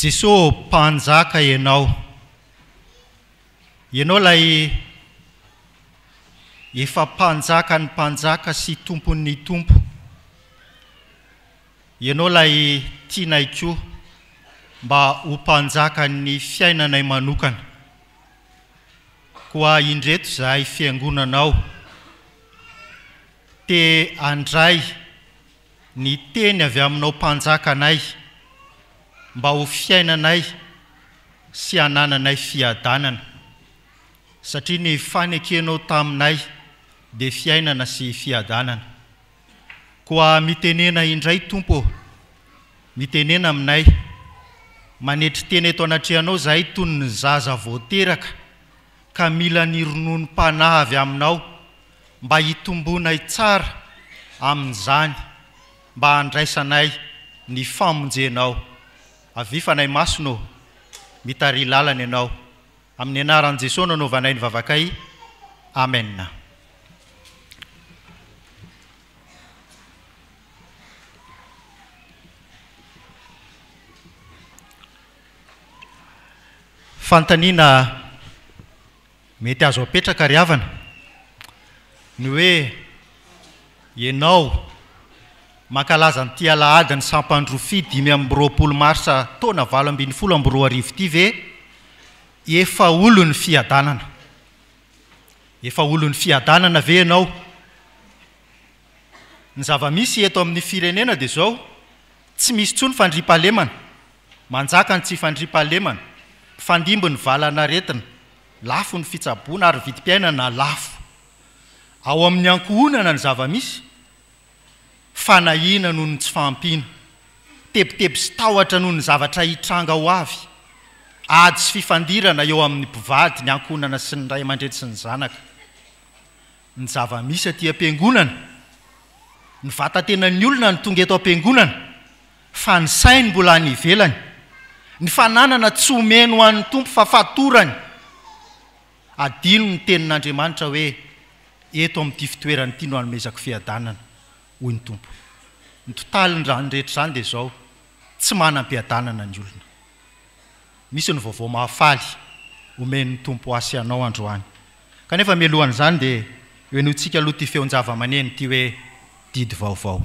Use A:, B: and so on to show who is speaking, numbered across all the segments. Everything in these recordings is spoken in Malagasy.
A: Jesosy mpanjaka ianao lay efa mpanjaka ny mpanjaka sy tompon'ny tompo. Ianao lay tianay koa mba ho mpanjaka ny fiainanay manokana. Koa indreto zahay fiangonanao te andray ny teny avy aminao mpanjakanay mba ho fiainanay sy anananay fiadanana, satria ny fanekenao taminay dia fiainana sy fiadanana. Koa mitenena indray Tompo, mitenena aminay, manetry teny eto anatrehanao zahay toy ny zaza voateraka ka mila ny ronono mpanahy avy aminao mba hitombonay tsara amin'izany, mba handraisanay ny famonjenao. Avifanay masono, mitary lalana ianao. Amin'ny anaran'i Jesosy nanaovanay ny vavakay. Amen. Fantaniana mety azo apetraka ry havana ny hoe ianao mankalaza ny alahady ny sampandrofy 5 marsa taona 2024 ity ve efa olon'ny fiadanana? Efa olon'ny fiadanana ve ianao? Ny zava-misy eto amin'ny firenena dia zao, tsy misy tsony fandriampahalemana, manjaka ny tsy fandriampahalemana, fandimbo ny valanaretina, lafo ny fitsaboana ary vidim-piainana lafo. Ao amin'ny ankohonana ny zava-misy, fanahina noho ny tsy fahampiana, tebiteby sy tahotra noho ny zavatra hitranga ho avy, ady sy fifandirana eo amin'ny mpivady, ny ankohonana sy ny ray aman-dreny sy ny zanaka. Ny zava-misy aty am-piangonana, ny vatantenan'ny olona ny tonga eto am-piangonana, fa ny sainy mbola any ivelany, ny fananana tsy omeno ho an'ny Tompo fa fatorany. Adino ny tenin'Andriamanitra hoe eto amin'ity fitoerany ity no hanomezako fiadanana hoy ny Tompo. Ny totaly ny rehetra zany dia zao, tsy manam-piadanana ny olona. Misy ny vaovao mahafaly omen'ny Tompo asy anao androany. Kanefa mialohan'izany dia hoenontsika aloha ty feon-java-maneno ty hoe didy vaovao.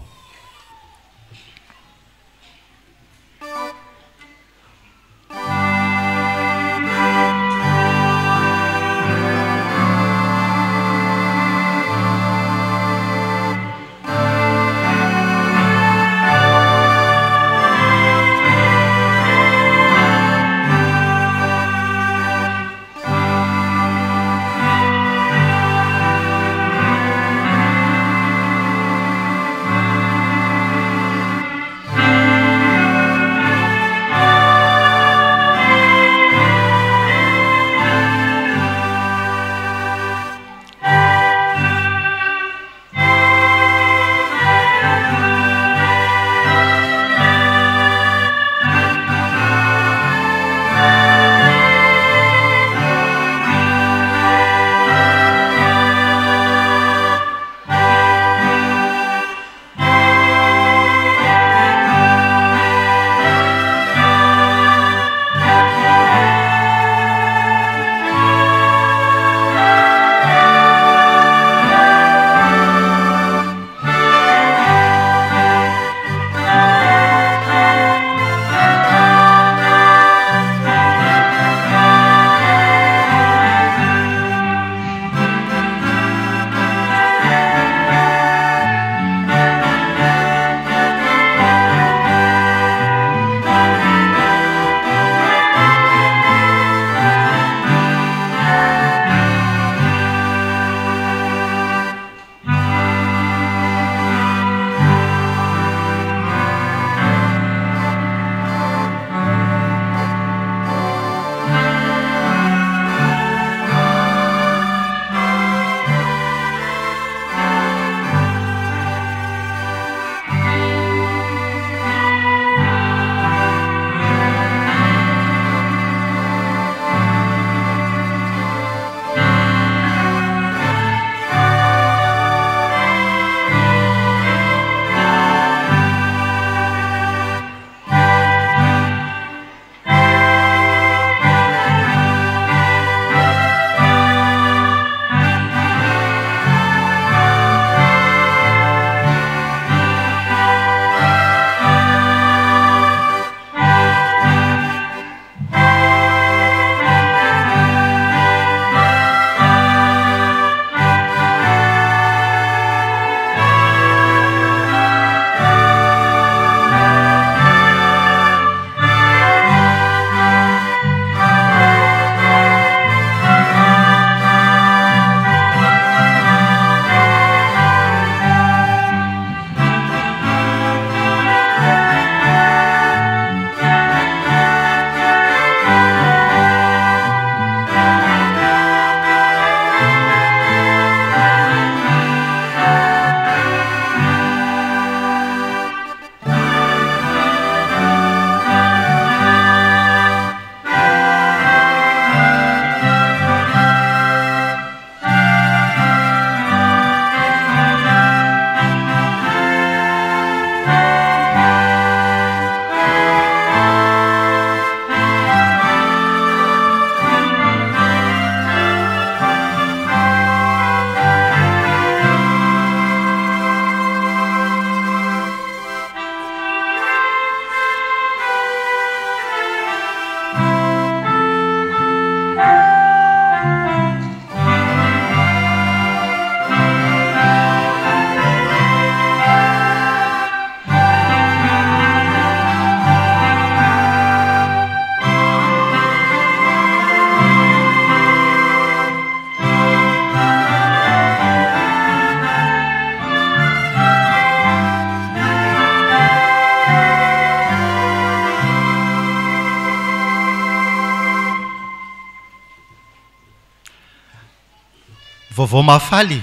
A: vaovao mahafaly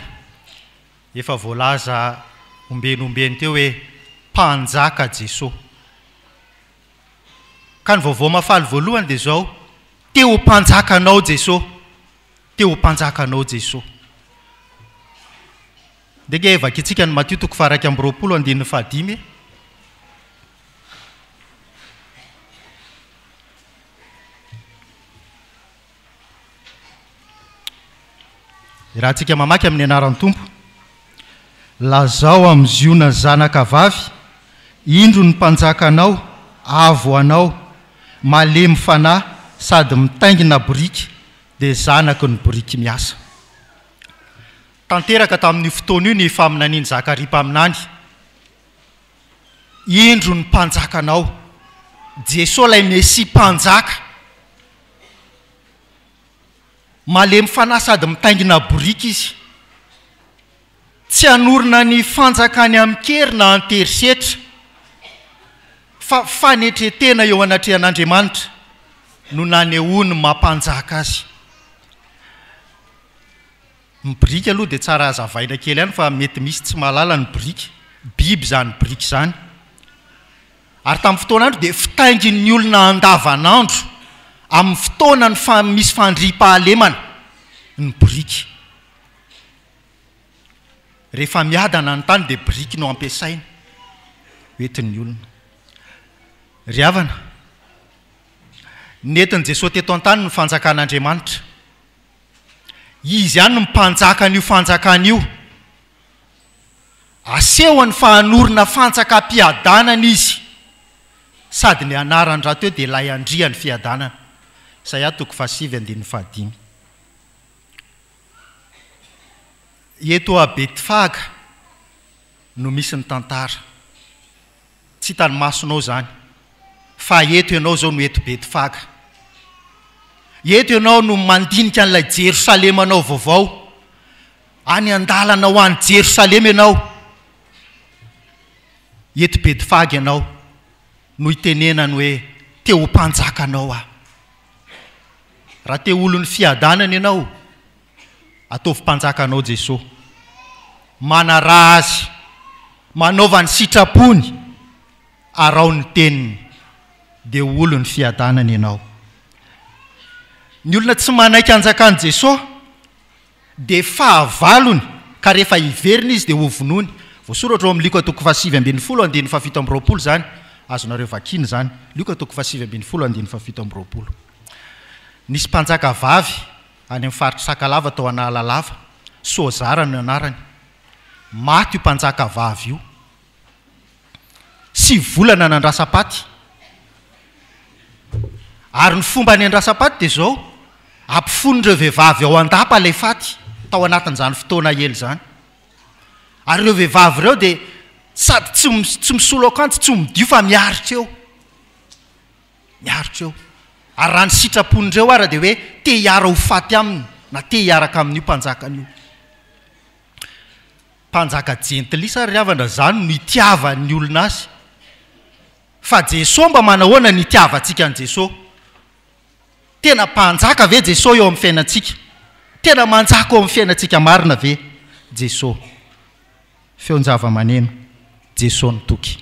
A: efa voalaza ombenombeny teo hoe mpanjaka Jesosy. Ka ny vaovao mahafaly voalohany dia zao, teo mpanjakanao Jesosy, teo mpanjakanao Jesosy. Dia evakitsika ny Matio 2:25. Raha tsika mamaky amin'ny anaran'ny Tompo. Lazao amin'ny ziona zanaka vavy, indro ny mpanjakanao, avo anao, malemy fanahy sady mitaingina boriky, dia zanaky ny boriky miasa. Tanteraka tamin'ny fotoana io ny faminaniany Zakaria mpaminany. Indro ny mpanjakanao, Jesosy lay Mesia mpanjaka, malemy fanahy sady mitaingina boriky izy. Tsy hanorina ny fanjakany amin'ny kery na anterisetra, fa fanetretena eo anatrehan'Andriamanitra no nanehoany mampanjaka azy. Ny biriky aloha dia tsara azavaina kely ihany fa mety misy tsy mahalala ny biriky. Biby zany biriky zany. Ary tamin'ny fotoana andro dia fitaingin'ny olona andavanandro amin'ny fotoana ny misy fandriam-pahalemana ny biriky. Rehefa miadana ny tany dia biriky no ampiasaina hoentin'ny olona. Ry havana, nentin' Jesosy teto an-tany ny fanjakan'Andriamanitra. Izy ihany ny mpanjaka an'io fanjakana io. Asehony fahanorina fanjakam-piadanana izy, sady ny anarany raha teo dia ilay andria ny fiadanana. Isaia 7:5. Eto a Betfaga no misy ny tantara. Tsy hitany masonao zany, fa eto ianao zao no eto Betfaga. Eto ianao no mandinika an'ilay Jerosalema anao vaovao. Any andalana ho any Jerosalema ianao. Eto Betfaga ianao no itenenany hoe teo mpanjakanao aho. Raha teo olon'ny fiadanana ianao, ataovy mpanjakanao Jesosy. Manaraha azy, manaova ny sitrapony, arao ny teniny, dia olon'ny fiadanana ianao. Ny olona tsy manaiky anjakan'i Jesosy dia fahavalony, ka rehefa hiverina izy dia hovonony. Voasoratra ao amin'ny Luka 7:17 zany, azonareo vakiny zany. Luka 7:17. Nisy mpanjaka vavy any amin'ny faritra Sakalava tao Analalava, Sozara no anarany. Maty io mpanjaka vavy io. 9 volana nandrasapaty. Ary ny fomba ny andrasapaty dia zao, ampifon'ireo vehivavy ao an-dapa ilay faty tao anatin'izany fotoana ely zany. Ary ireo vehivavy ireo dia sady tsy misolo akanjo, tsy midio fa miaritra eo. Miaritra eo. Ary raha ny sitrapon'ireo ara dia hoe te hiara ho faty aminy, na te hiaraka amin'io mpanjakany io. Mpanjaka jentilisa ry havana zany no itiavan'ny olona azy. Fa Jesosy mba manahoana ny itiavantsika an' Jesosy? Tena mpanjaka ve Jesosy eo amin'ny fiainantsika? Tena manjaka eo amin'ny fiainantsika marina ve Jesosy? Feon-java-maneno, Jesosy ny toky.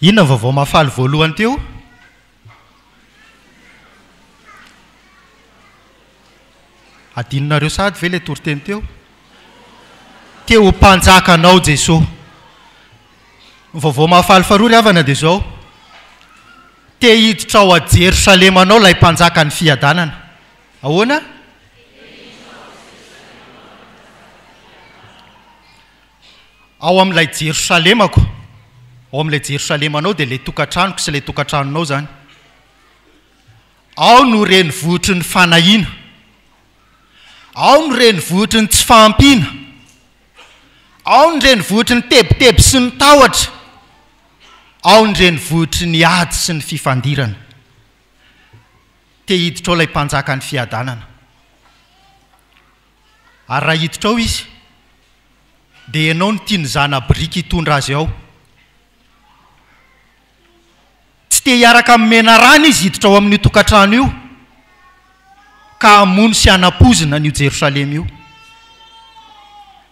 A: inona ny vaovao mahafaly voalohany teo? Adinonareo sady ve le toriteny teo? Teo mpanjakanao Jesosy. Vaovao mahafaly faharoa ry havana dia zao. Te hiditra ao a Jerosalema anao lay mpanjaka ny fiadanana. Ahoana? Ao amin'ilay Jerosalemako. Ao amin'ilay Jerosalemanao dia ilay tokantranoko sy ilay tokantranonao zany. Ao no renivohitry ny fanahiana. Ao no renivohitry ny tsy fahampiana. Ao no renivohitry ny tebotebo sy ny tahotra. Ao ny renivohitry ny ady sy ny fifandirana. Te hiditra ao ilay mpanjaka ny fiadanana. Ary raha hiditra ao izy dia ianao no tiany zana biriky hitondra azy ao. Tsy te hiaraka amin'ny mena rano izy hiditra ao amin'io tokantrano io, ka hamono sy hanapozina n'io Jerosalema io.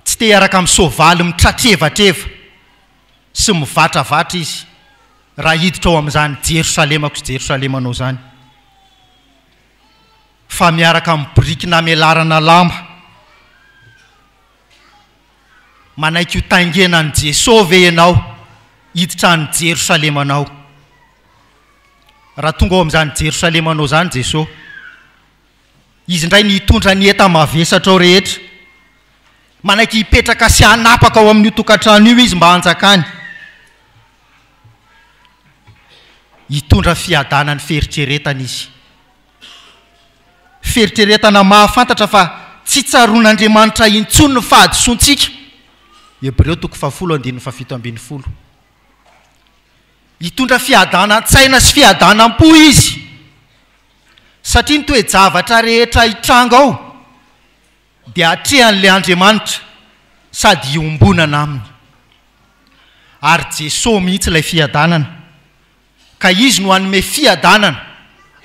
A: Tsy te hiaraka amin'ny soavaly mitratrevatreva sy mivatravatra izy raha hiditra ao amin'izany Jerosalemako sy Jerosalemanao zany. Fa miaraka amin'ny biriky namelarana lamba, manaiky ho taingena ny Jesosy ve ianao hiditra ny Jerosalemanao. Raha tonga ao amin'izany Jerosalemanao zany Jesosy, izy indray ny hitondra ny enta-mavesatra ao rehetra, manaiky hipetraka sy hanapaka ao amin'io tokantrano io izy mba hanjakany. Hitondra fiadanany feritreretana izy. Feritreretana mahafantatra fa tsy tsaroan'Andriamanitra intsony ny fahadisoantsika. Hebreo 10:7-7. Hitondra fiadanan-tsaina sy fiadanam-po izy. Satria ny toe-javatra rehetra hitranga ao dia hatrehan'ilay Andriamanitra sady hiombonana aminy. Ary Jesosy mihitsy ilay fiadanana, ka izy no hanome fiadanana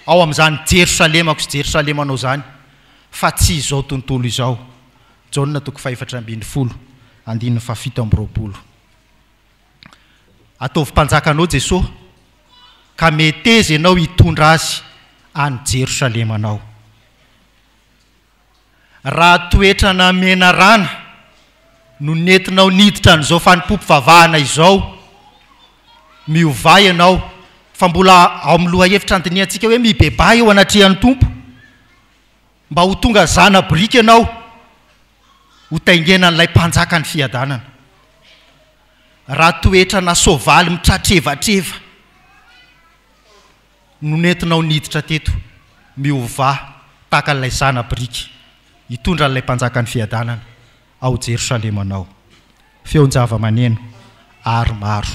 A: ao amin'izany Jerosalemako sy Jerosalemanao zany, fa tsy izao tontolo izao. Jaona 5:7-7. Ataovy mpanjakanao Jesosy, ka meteza ianao hitondra azy any Jerosalemanao. Raha toetrana mena rana no nentinao niditra n'izao fanimpom-pivavahana izao, miovay ianao, fa mbola ao amin'ny loha hevitra andiniantsika hoe mibebay eo anatrehan'ny Tompo, mba ho tonga zana biriky ianao ho taingenan'ilay mpanjaka ny fiadanana. Raha toetrana soavaly mitratrevatreva no nentinao niditra teto, miova tahaka n'ilay zana biriky hitondra n'ilay mpanjaka ny fiadanana ao Jerosalemanao. Feon-java-maneno ary maro.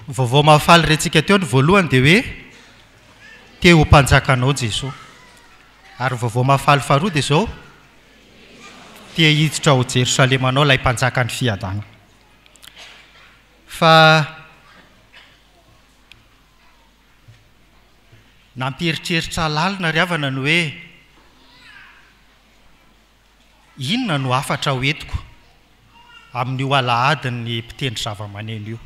A: vaovao mahafaly rentsika teo ny voalohany dia hoe teo ho mpanjakanao Jesosy. Ary vaovao mahafaly faharoa dia zao te hiditra ao Jerosalema anao ilay mpanjaka ny fiadana. Fa nampieritreritra lalina ry havana ny hoe inona no afatra hoentiko amin'io alahadin'ny mpitendry zava-maneno io,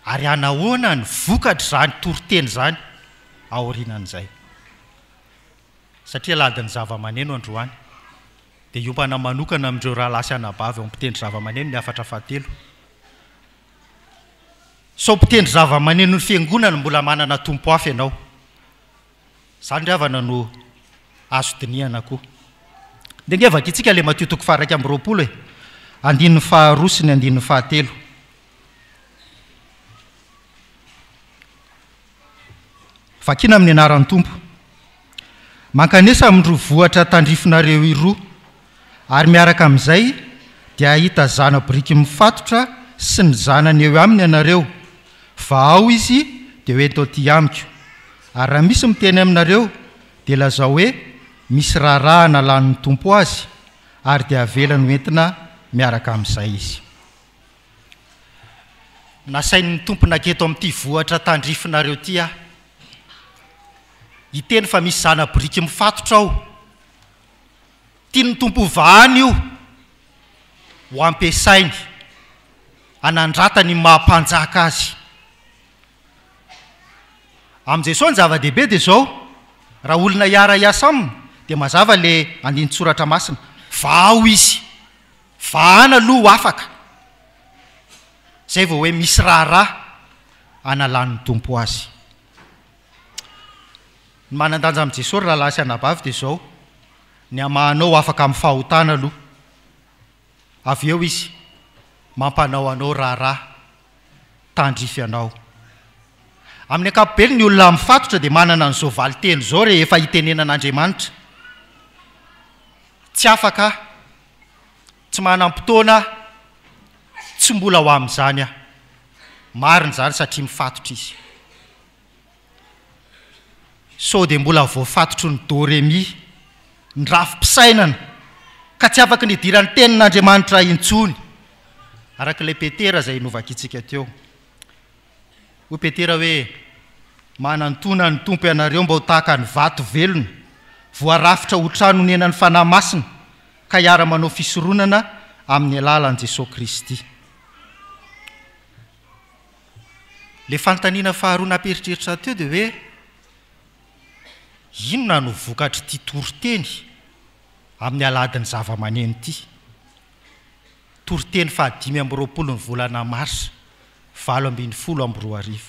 A: ary anahoana ny vokatra zany toriteny zany aorianan'izay. Satria alahadin'ny zava-maneno androany dia iompana manokana amin'ireo rahalahy sy anabavy ao mpitendry zava-maneno ny afatra fahatelo. So mpitendry zava-maneno ny fiangonana mbola manana tompo hafa ianao, zany ry havana no azo diniana koa. Dia ngevaka itsika le Matio 2:20 andininy faharoa sy ny andininy fahatelo. Vakina amin'ny anaran'ny Tompo. Mankanesa amin'ireo vohatra tandrifinareo iroa, ary miaraka amin'izay dia ahita zana biriky mifatotra sy ny zanany eo aminy ianareo. Fa ao izy dia hoe tao ty amiko. Ary raha misy miteny aminareo dia lazao hoe misy rarahana lan'ny Tompo azy, ary dia avelany hoentina miaraka amin'izay izy. Nasain'ny Tompo naketo amin'ity vohatra tandrifinareo ty aho, hiteny fa misy zana biriky mifatotra ao. Tiany Tompo vahany io ho ampiasainy anandratany mahampanjaka azy. Amin'izay ny zava-dehibe dia zao, raha olona hiara hiasa aminy dia mazava le andiny soratra masina, vao izy, vahana aloha ho afaka. Zay vao hoe misy raharaha analan'ny Tompo azy. Ny manan-danja amin'i Jesosy rahalahy sy anabavy dia zao, ny amahanao afaka amin'ny fahotana aloha, avy eo izy mampanao anao raharaha tandrify anao. Amin'ny ankapobeny ny olona mifatotra dia manana an'izao valiteny zao rehefa hitenenan'Andriamanitra: tsy afaka, tsy manam-potoana, tsy mbola ho amin'izany aho. Marina zany satria mifatotra izy. So dia mbola voafatotro ny doremi, ny rafim-pisainana, ka tsy afaka ny hidiran'ny tenin'Andriamanitra intsony. Arak'ilay Petera izay novakitsika teo. Hoy Petera hoe manantona ny Tompo ianareo mba ho tahaka ny vato velona, voarafitra ho trano nenan'ny fanahy masina, ka hiara manao fisoronana amin'ny alalan'i Jesosy Kristy. Le fanontaniana faharoa nampieritreritra teo dia hoe inona no vokatra ity toriteny amin'ny alahadin'ny zava-maneno ity. Toriteny 520 ny volana Marsa 7:12.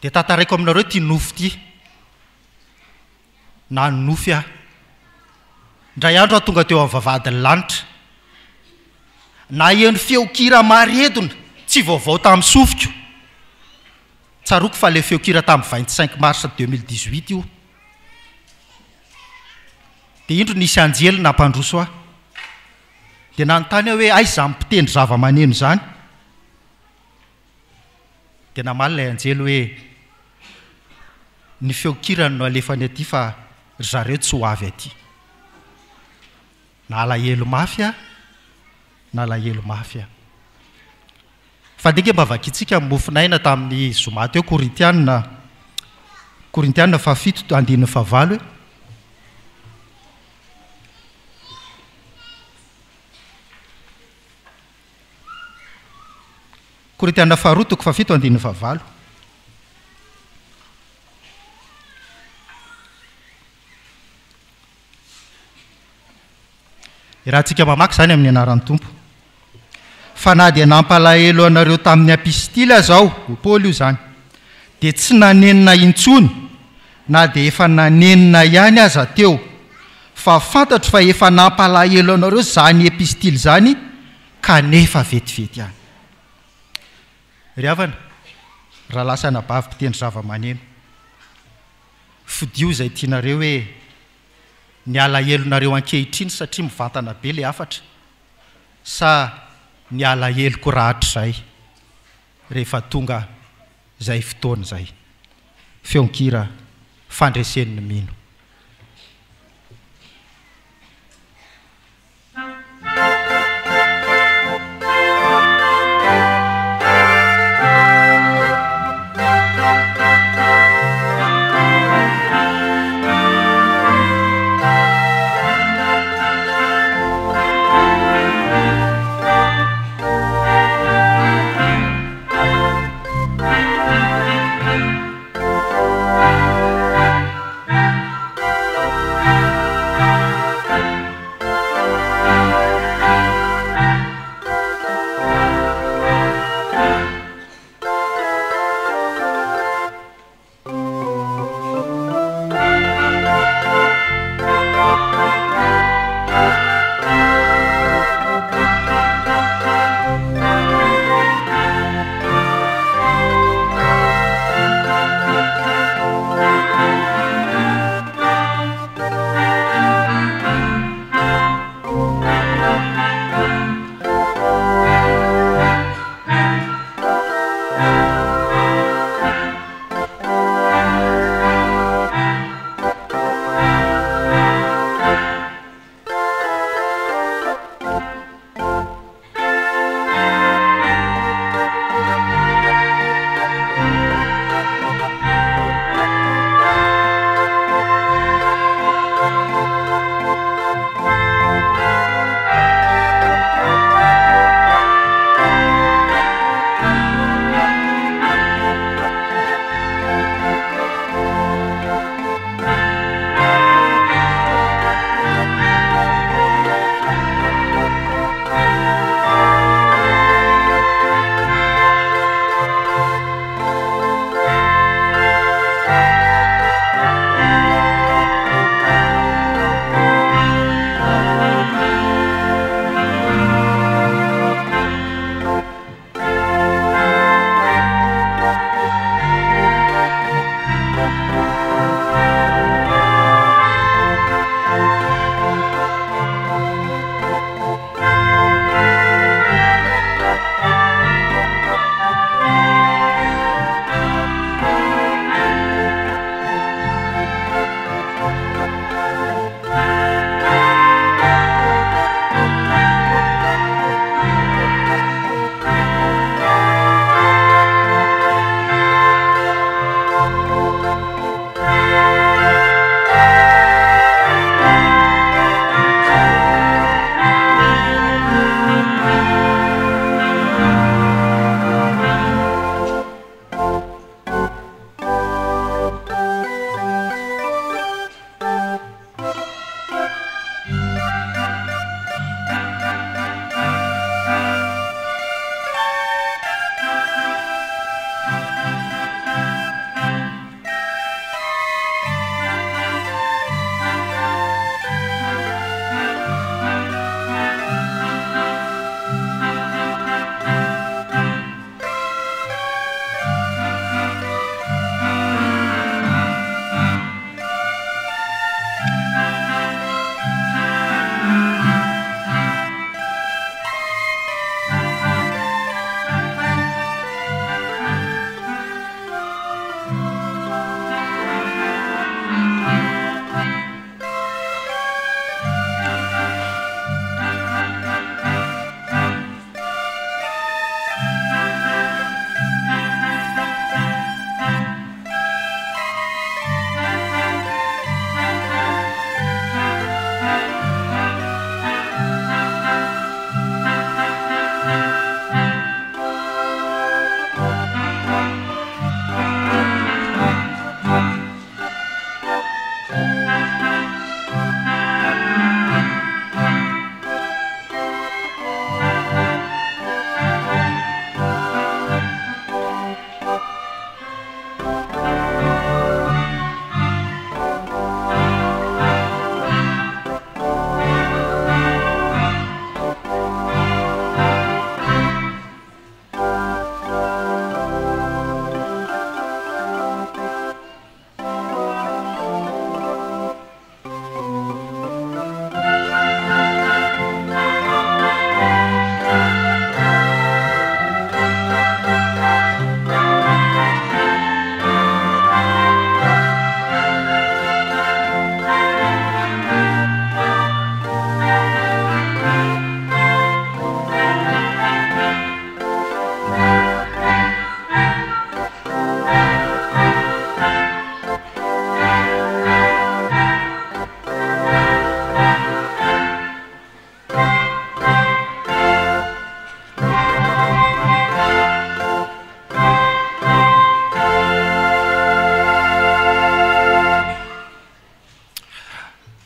A: Dia tantaraiko aminareo ty nofo ty. Na nofy aho. Ndray andro aho tonga teo amin'ny vavahadin'ny lanitra. Na eno feokira maredona tsy vaovao tamin'ny sofiko. Tsaroko fa le feokira tamin'ny 25 Mars 2018 io. Dia indro nisy anjely nampandroso aho. Dia nanontany aho hoe aiza mpitendry zava-maneno zany? Dia namaly ilay anjely hoe ny feokirany no alefany aty fa zareo tsy ho avy aty. Na alahelo mafy aho, na alahelo mafy aho. Fa dia mba vakitsika mofinaina tamin'ny zoma teo Korintiana 7:15. Korintiana 2:7-15. Raha tsika mamaky zany amin'ny anaran'ny Tompo. Fa na dia nampalahelo anareo tamin'ny apistily azaho, Paoly io zany, dia tsy nanenina intsony, na dia efa nanenina ihany aza teo, fa fantatro fa efa nampalahelo anareo zany epistily zany, kanefa vetivety ihany. Ry havana, raha lasa anabavy mpitendry zava-maneno, fidio izay tianareo hoe ny alahelonareo ankehitriny satria mivantana be le afatra, sa ny alahelo rahatra zay rehefa tonga zay fotoana zay. Feonkira fandresen'ny mino.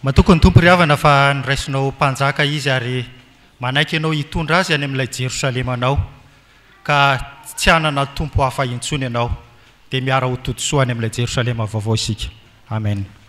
A: Matokony tompo ry havana fa niraisinao mpanjaka izy ary manaiky ianao hitondra azy any amin'ilay Jerosalema anao ka tsy hanana tompo hafa intsony ianao dia miara ho totosoa any amin'ilay Jerosalema vaovao isika. Amen.